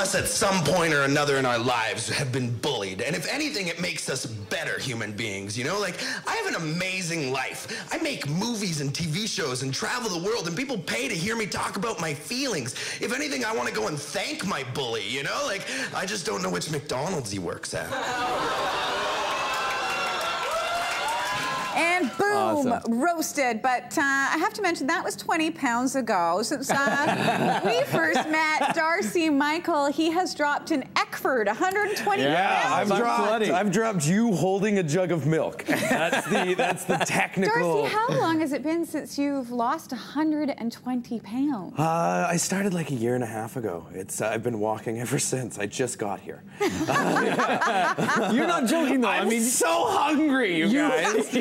us at some point or another in our lives have been bullied. And if anything, it makes us better human beings, you know? Like, I have an amazing life. I make movies and TV shows and travel the world, and people pay to hear me talk about my feelings. If anything, I want to go and thank my bully, you know? Like, I just don't know which McDonald's he works at. And boom, roasted. But I have to mention, that was 20 pounds ago. Since we first met Darcy Michael, he has dropped an Eckford, 120 pounds. I've dropped you holding a jug of milk. That's the technical. Darcy, how long has it been since you've lost 120 pounds? I started like a year and a half ago. I've been walking ever since. I just got here. You're not joking though. I'm so hungry, you guys.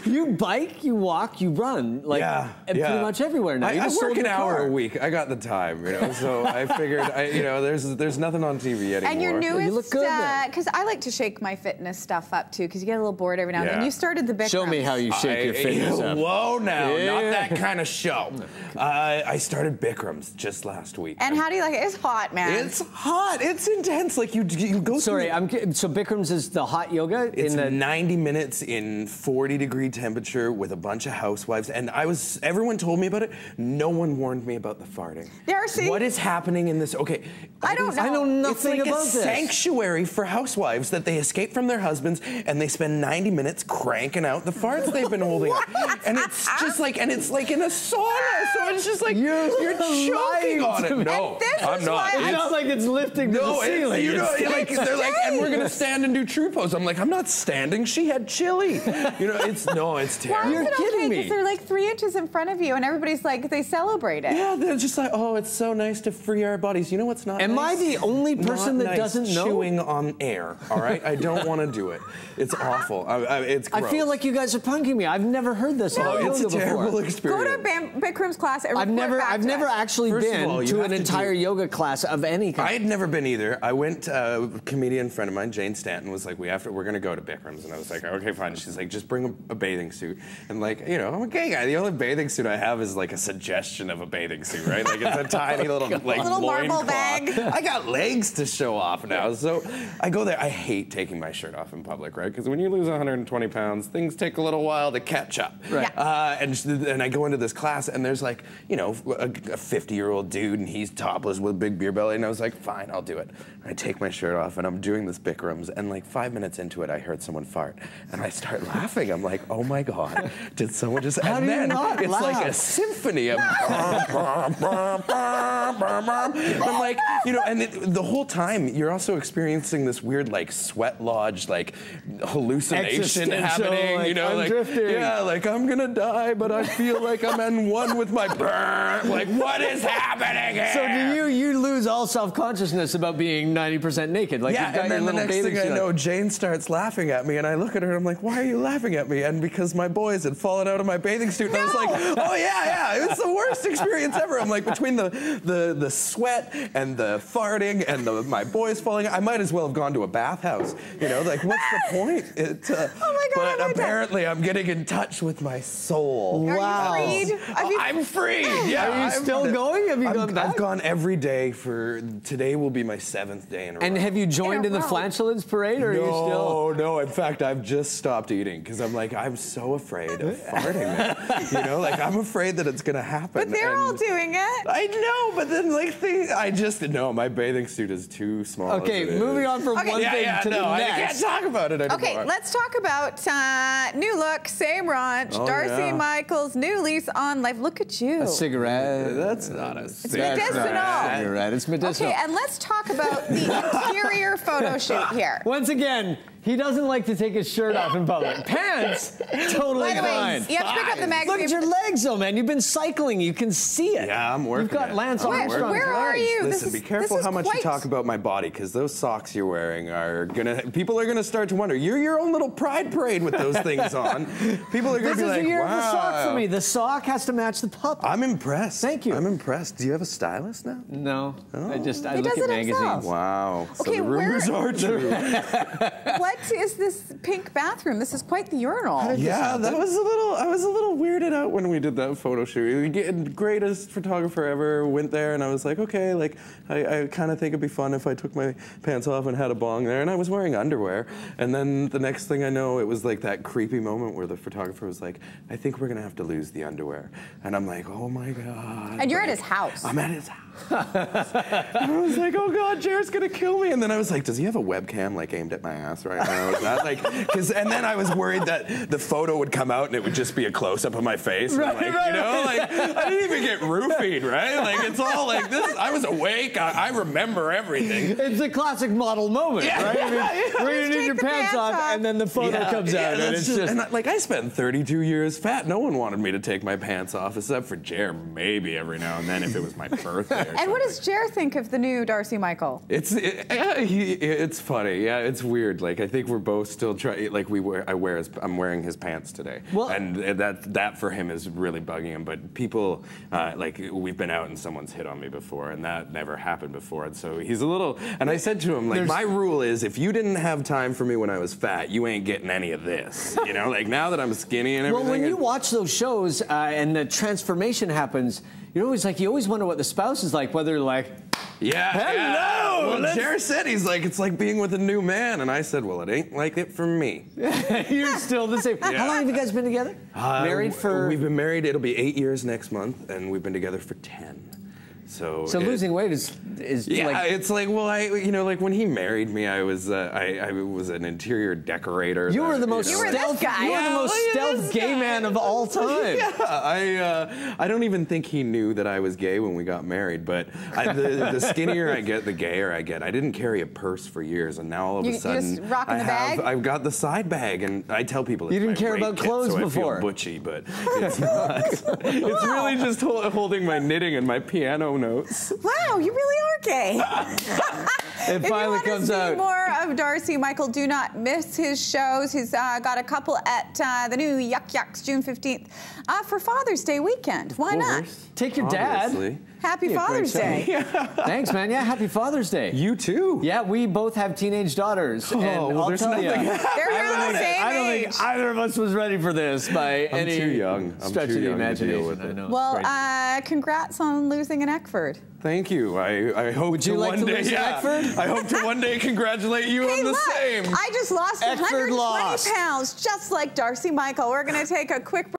You bike, you walk, you run, like pretty much everywhere now. I work an hour a week. I got the time, you know. So I figured, you know, there's nothing on TV anymore. And your newest, you look good, because I like to shake my fitness stuff up too, because you get a little bored every now and then. You started the Bikram. Show me how you shake your fitness up. Whoa, now, not that kind of show. I started Bikrams just last week. And how do you like it? It's hot, man. It's hot. It's intense. Like you go. Sorry, so Bikrams is the hot yoga. It's 90 minutes in 40-degree temperature with a bunch of housewives, and everyone told me about it. No one warned me about the farting. Darcy, what is happening in this? Okay, I don't know. I know nothing about this. It's like a sanctuary for housewives that they escape from their husbands, and they spend 90 minutes cranking out the farts they've been holding. And it's just like, and it's like in a sauna, so it's just like you're choking on it. No, I'm not. It's not like it's lifting to the ceiling. You know, like they're like, and we're gonna stand and do true pose. I'm like, I'm not standing. She had chili. You know, it's terrible. You're kidding me. Because they're like 3 inches in front of you, and everybody's like, they celebrate it. Yeah, they're just like, oh, it's so nice to free our bodies. You know what's not nice? Am I the only person that doesn't know? Chewing on air, all right? I don't want to do it. It's awful. It's gross. I feel like you guys are punking me. I've never heard this. It's a terrible experience. Go to Bikram's class. I've never actually been to an entire yoga class of any kind. I had never been either. I went. A comedian friend of mine, Jane Stanton, was like, we're gonna go to Bikram's, and I was like, okay, fine. She's like, just bring a bathing suit, and like, you know, I'm a gay guy. The only bathing suit I have is like a suggestion of a bathing suit, right? Like it's a tiny little like little marble bag. I got legs to show off now, so I go there. I hate taking my shirt off in public, right? Because when you lose 120 pounds, things take a little while to catch up. Right. And I go into this class, and there's like, you know, a 50-year-old dude, and he's topless with a big beer belly, and I was like, fine, I'll do it. I take my shirt off, and I'm doing this Bikrams, and like 5 minutes into it, I heard someone fart, and I start laughing. I'm like, oh my God, did someone just? How and do you then not it's laugh? like a symphony of. I'm like, you know, and the whole time you're also experiencing this weird like sweat lodge like hallucination happening. Like, you know, I'm drifting. Yeah, like I'm gonna die, but I feel like I'm in one with my burn. Like, what is happening here? So do you lose all self-consciousness about being 90% naked? Like, yeah, and then the next thing I know, Jane starts laughing at me, and I look at her and I'm like, why are you laughing at me? And because my boys had fallen out of my bathing suit, and I was like, oh yeah, it was the worst experience ever. I'm like, between the sweat and the farting and my boys falling, I might as well have gone to a bathhouse. You know, like, what's the point? Oh my God, but apparently I'm getting in touch with my soul. Wow. Are you freed? I'm freed. Yeah. Are you still going? Have you gone back? I've gone every day today will be my 7th day in a row. And have you joined in the flatulence parade, or are you still? No. In fact, I've just stopped eating because I'm like, I'm so afraid of farting. You know, like I'm afraid that it's gonna happen. But they're all doing it. I know, but then like my bathing suit is too small. Okay, moving on from one thing to the next. I can't talk about it anymore. Okay, let's talk about new look, same ranch, Darcy Michael's new lease on life. Look at you. A cigarette. That's not a cigarette. It's medicinal. Cigarette. It's medicinal. Okay, and let's talk about the interior photo shoot here. Once again, he doesn't like to take his shirt off in public. Pants, totally By the way, fine. you have to pick up the magazine. Look at your legs, though, man. You've been cycling. You can see it. Yeah, I'm working. You've got Lance Armstrong's Where are legs. you? Listen, be careful how much you talk about my body, because those socks you're wearing people are gonna start to wonder. You're your own little pride parade with those things on. People are gonna be like, This is a year of the sock wow. for me. The sock has to match the pup. I'm impressed. Thank you. I'm impressed. Do you have a stylist now? No. Oh. I He look does at it magazines. himself. Wow. So Okay, the rumors are true. What is this pink bathroom? This is quite the urinal. Yeah, I was a little weirded out when we did that photo shoot. Greatest photographer ever. Went there, and I was like, okay, like I kind of think it'd be fun if I took my pants off and had a bong there. And I was wearing underwear. And then the next thing I know, it was like that creepy moment where the photographer was like, I think we're gonna have to lose the underwear. And I'm like, oh my God. And you're at his house. I'm at his house. And I was like, oh God, Jared's gonna kill me. And then I was like, does he have a webcam like aimed at my ass right now? Is that like, and then I was worried that the photo would come out and it would just be a close up of my face. And I'm like, you know, like I didn't even get roofied, right? Like it's all like this. I was awake. I remember everything. It's a classic model moment, right? I mean, we're gonna need your pants off, and then the photo comes out, and it's just. And like I spent 32 years fat. No one wanted me to take my pants off except for Jer, maybe every now and then if it was my birthday. And what does Jer think of the new Darcy Michael? It's funny. Yeah, it's weird. Like I think we're both still trying. Like I'm wearing his pants today, and that for him is really bugging him. But people like we've been out and someone's hit on me before, and that never happened before. And so he's a little. And I said to him, like, my rule is if you didn't have time for me when I was fat, you ain't getting any of this. You know, like now that I'm skinny and everything. Well, when you watch those shows and the transformation happens, you're always like, you always wonder what the spouse is like, whether like, hello. Well, Jared said he's like, it's like being with a new man, and I said, well, it ain't like it for me. You're still the same. How long have you guys been together? Married for? We've been married. It'll be 8 years next month, and we've been together for 10. So losing weight is like, it's like, well, like when he married me, I was an interior decorator. You were the most stealth gay man of all time. Yeah, I don't even think he knew that I was gay when we got married. But the skinnier I get, the gayer I get. I didn't carry a purse for years, and now all of a sudden just rocking the bag? I've got the side bag, and I tell people you didn't care about clothes before. I feel butchy, but it's not. It's really just holding my knitting and my piano notes. Wow, you really are gay. It finally comes out. If you want to see more of Darcy Michael, do not miss his shows. He's got a couple at the new Yuck Yucks, June 15th, for Father's Day weekend. Why not? Take your dad. Happy Father's Day. Yeah. Thanks, man. Yeah, happy Father's Day. You too. Yeah, we both have teenage daughters. Oh, and well, I'll tell you, They're around the same age. I don't think either of us was ready for this by any too young. stretch of the imagination. I know. Well, congrats on losing an Eckford. Thank you. I hope Would you like to lose an Eckford? I hope to one day congratulate you on the same. I just lost Eckford 120 pounds, just like Darcy Michael. We're going to take a quick break.